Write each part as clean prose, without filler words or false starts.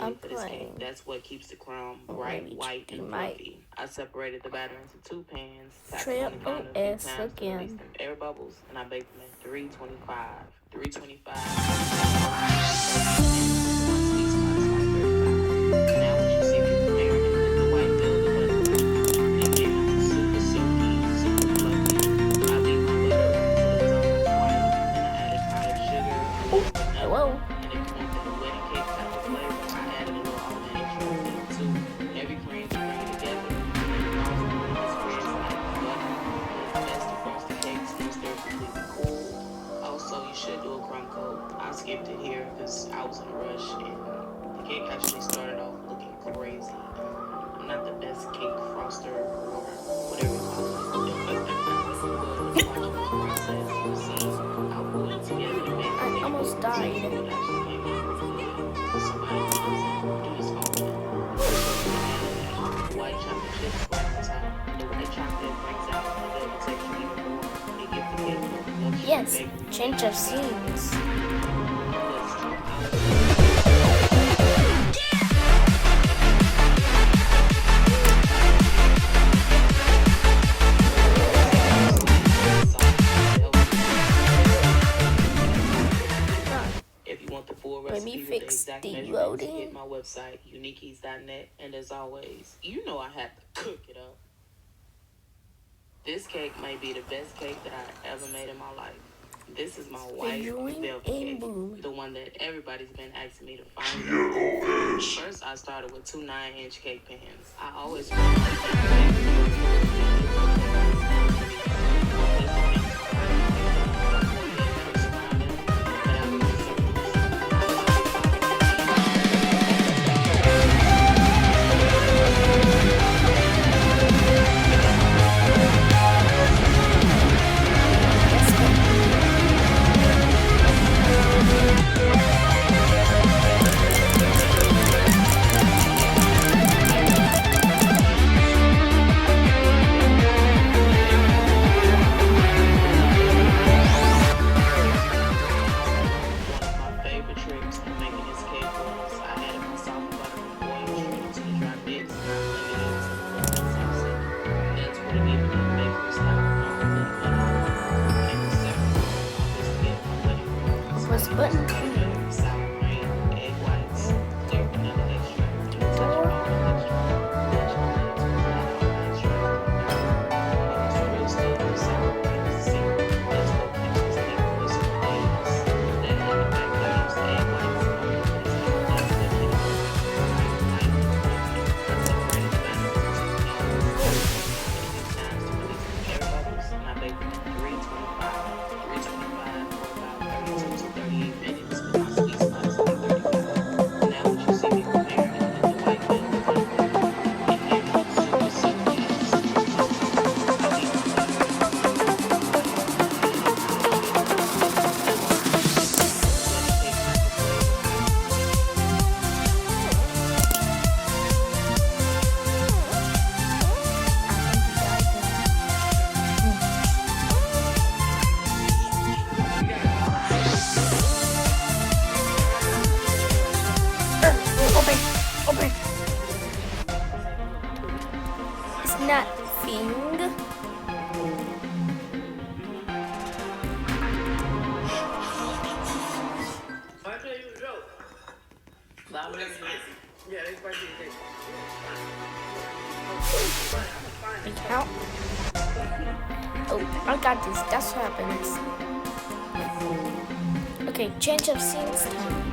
only for this cake. That's what keeps the crown bright, white, and fluffy. I separated the batter into 2 pans, tapped them on the counter a few times to release them air bubbles, and I baked them at 325. 325. Now what you see me preparing is the white velvet butter. Again, super silky, super fluffy. I beat my butter until it was almost white, then I added powdered sugar, a little vanilla, and if you want that wedding cake type of flavor, I added a little almond extract in it too. Heavy cream to bring it together, and the frosting is spreads like butter. It's best to frost the cakes and stir completely cool. Also, you should do a crumb coat. I skipped it here because I was in a rush, and the cake actually started off looking crazy. I'm not the best cake froster or whatever you call it. But watching the process, you see how put it together and made I almost died. it actually came out really good. Somebody comes and do this often. White chocolate chips right on top. The white chocolate brings out the velvet texture even more. It gives the cake a luxury Yes, bakery change of scenes. If you want the full Let me recipe with the fix exact the measurements, loading. hit my website, uniqueys.net, and as always, you know I had to cook it up. This cake may be the best cake that I ever made in my life. This is my white velvet cake, the one that everybody's been asking me to find out. First, I started with 2 9-inch cake pans. I always felt Count. Oh, I got this. That's what happens. Okay, change of scenes time.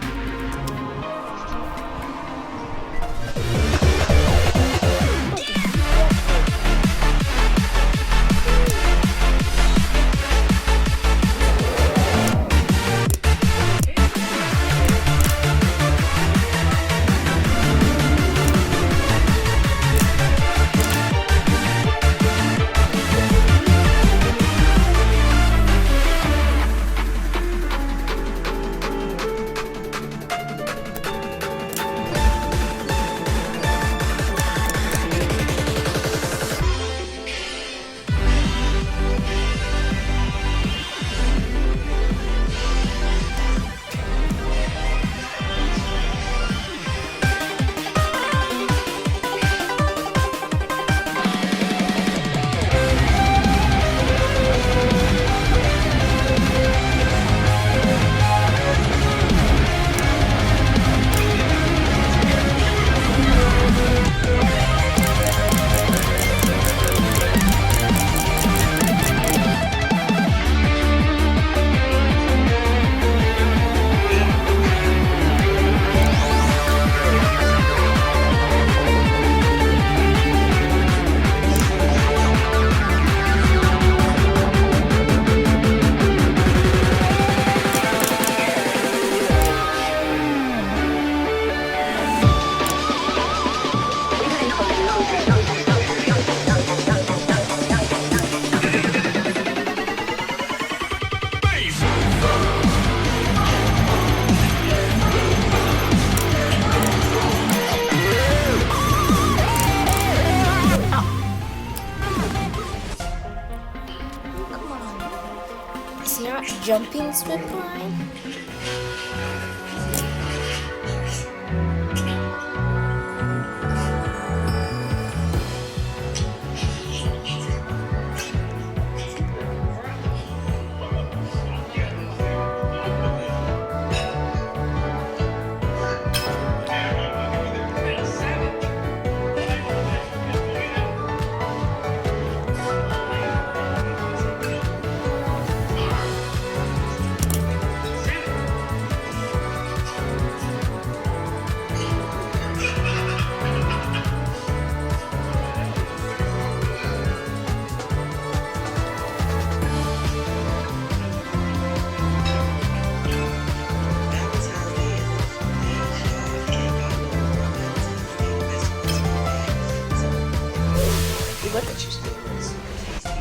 jumping zip line?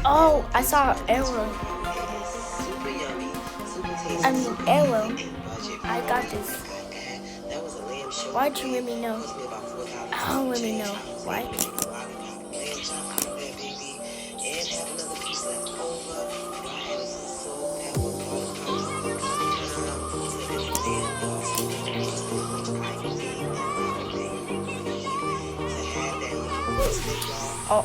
Oh, I saw an arrow. I mean, arrow. I got this. Why'd you let me know? Oh, let me know. Why? Oh.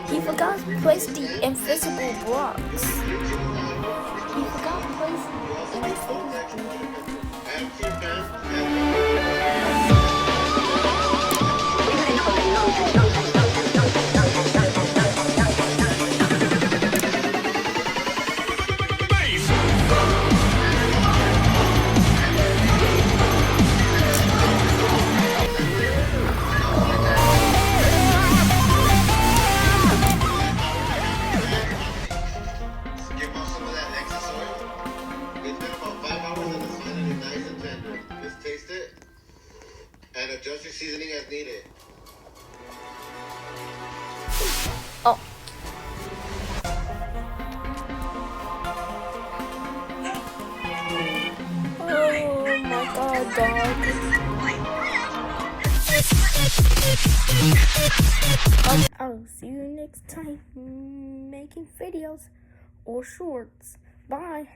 He forgot to place the invisible blocks. He forgot to place the invisible and adjust your seasoning as needed. Oh. dog. I'll see you next time making videos or shorts. Bye.